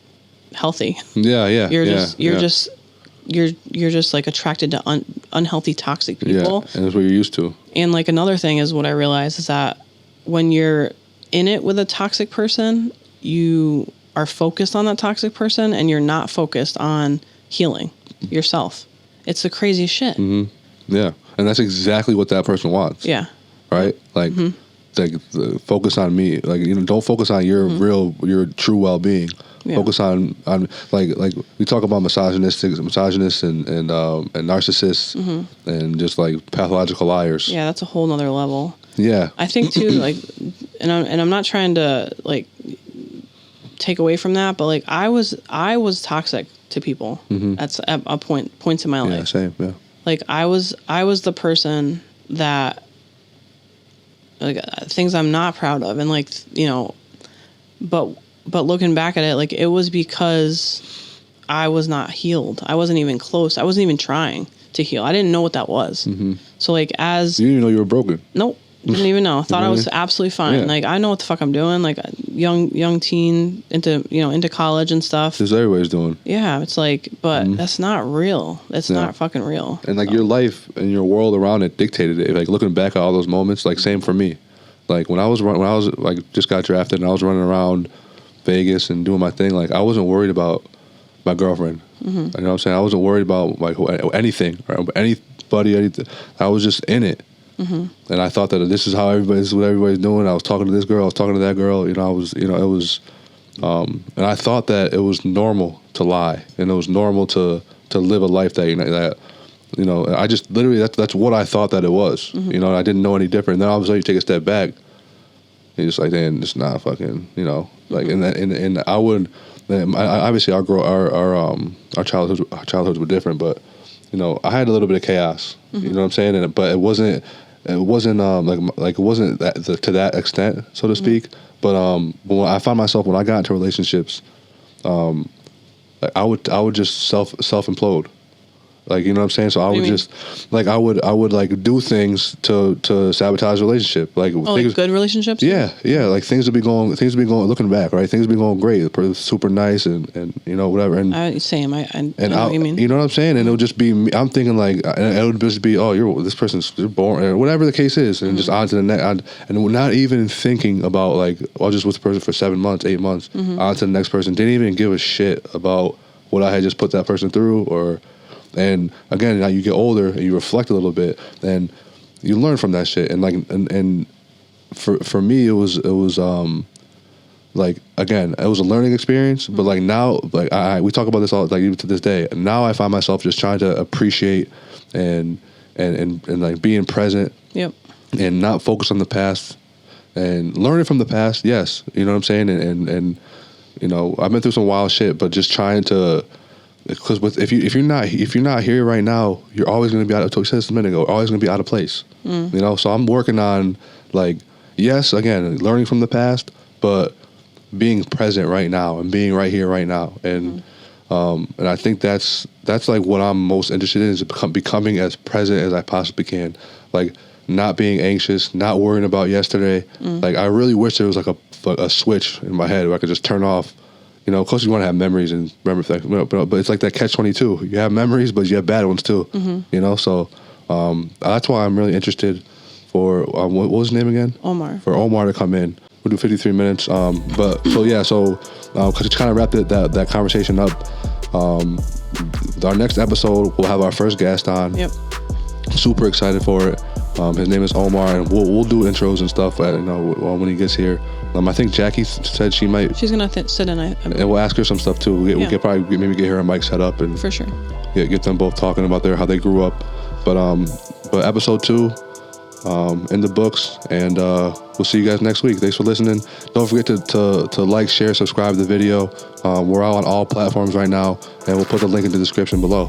Speaker 2: healthy.
Speaker 1: Yeah.
Speaker 2: You're just like attracted to unhealthy, toxic people.
Speaker 1: Yeah, and that's what you're used to.
Speaker 2: And like another thing is what I realized is that when you're in it with a toxic person, you are focused on that toxic person and you're not focused on healing yourself. It's the craziest shit.
Speaker 1: Mm-hmm. Yeah. And that's exactly what that person wants.
Speaker 2: Yeah.
Speaker 1: Right? Like, focus on me. Like, don't focus on your your true well-being. Yeah. Focus on like we talk about misogynists and narcissists and just like pathological liars.
Speaker 2: Yeah, that's a whole nother level.
Speaker 1: Yeah.
Speaker 2: I think too, like, and I'm not trying to like take away from that, but like I was toxic to people at points in my life.
Speaker 1: Yeah, same. Yeah.
Speaker 2: Like I was the person that like things I'm not proud of, and like but looking back at it, like it was because I was not healed. I wasn't even close. I wasn't even trying to heal. I didn't know what that was. So like
Speaker 1: you didn't even know you were broken.
Speaker 2: Nope. Didn't even know. Thought I was absolutely fine. Yeah. Like I know what the fuck I'm doing. Like young teen into college and stuff.
Speaker 1: That's what everybody's doing.
Speaker 2: Yeah, it's like, but that's not real. That's not fucking real.
Speaker 1: And like your life and your world around it dictated it. Like looking back at all those moments, like same for me. Like when I was like just got drafted and I was running around Vegas and doing my thing. Like I wasn't worried about my girlfriend. You know what I'm saying? I wasn't worried about like anything or anybody. Anything. I was just in it. And I thought that this is what everybody's doing. I was talking to this girl, I was talking to that girl. It was, and I thought that it was normal to lie, and it was normal to live a life that I just literally that's what I thought that it was. And I didn't know any different. And then all of a sudden you take a step back, and you're just like, then it's not fucking, like, and I would, obviously our childhoods were different, but I had a little bit of chaos. You know what I'm saying? But it wasn't like it wasn't to that extent, so to speak. But when I found myself, when I got into relationships, like I would just self implode. Like, you know what I'm saying? So I would just, like, I would like do things to sabotage a relationship. Like,
Speaker 2: like good relationships?
Speaker 1: Yeah. Like things would be going, looking back, right? Things would be going great. The person's super nice and whatever. And
Speaker 2: same. I know what you mean.
Speaker 1: You know what I'm saying? And it would just be, I'm thinking like, and it would just be, oh, this person's boring, or whatever the case is. And just on to the next, and not even thinking about like, I was just with the person for 7 months, 8 months, on to the next person. Didn't even give a shit about what I had just put that person through and again, now you get older and you reflect a little bit, and you learn from that shit. And like, and for me, it was like, again, it was a learning experience. But like now, like we talk about this all, like even to this day. Now I find myself just trying to appreciate and like being present.
Speaker 2: Yep.
Speaker 1: And not focus on the past and learning from the past. Yes, you know what I'm saying. And I've been through some wild shit, but just trying to. Because if you're not here right now, you're always going to be out. I said this a minute ago. Always going to be out of place. So I'm working on like, yes, again, learning from the past, but being present right now and being right here right now. And I think that's like what I'm most interested in is becoming as present as I possibly can. Like not being anxious, not worrying about yesterday. Like, I really wish there was like a switch in my head where I could just turn off. You know, of course you want to have memories and remember things, but it's like that catch-22. You have memories, but you have bad ones too. You know, so that's why I'm really interested for what was his name again?
Speaker 2: Omar.
Speaker 1: For Omar to come in. We'll do 53 minutes. But so yeah, to kind of wrap that conversation up. Our next episode, we'll have our first guest on.
Speaker 2: Yep.
Speaker 1: Super excited for it. His name is Omar, and we'll do intros and stuff. When he gets here. I think Jackie said she might.
Speaker 2: She's gonna sit in. And
Speaker 1: we'll ask her some stuff too. We could probably maybe get her a mic set up and
Speaker 2: for sure.
Speaker 1: Get them both talking about how they grew up. But episode 2 in the books, and we'll see you guys next week. Thanks for listening. Don't forget to like, share, subscribe to the video. We're out on all platforms right now, and we'll put the link in the description below.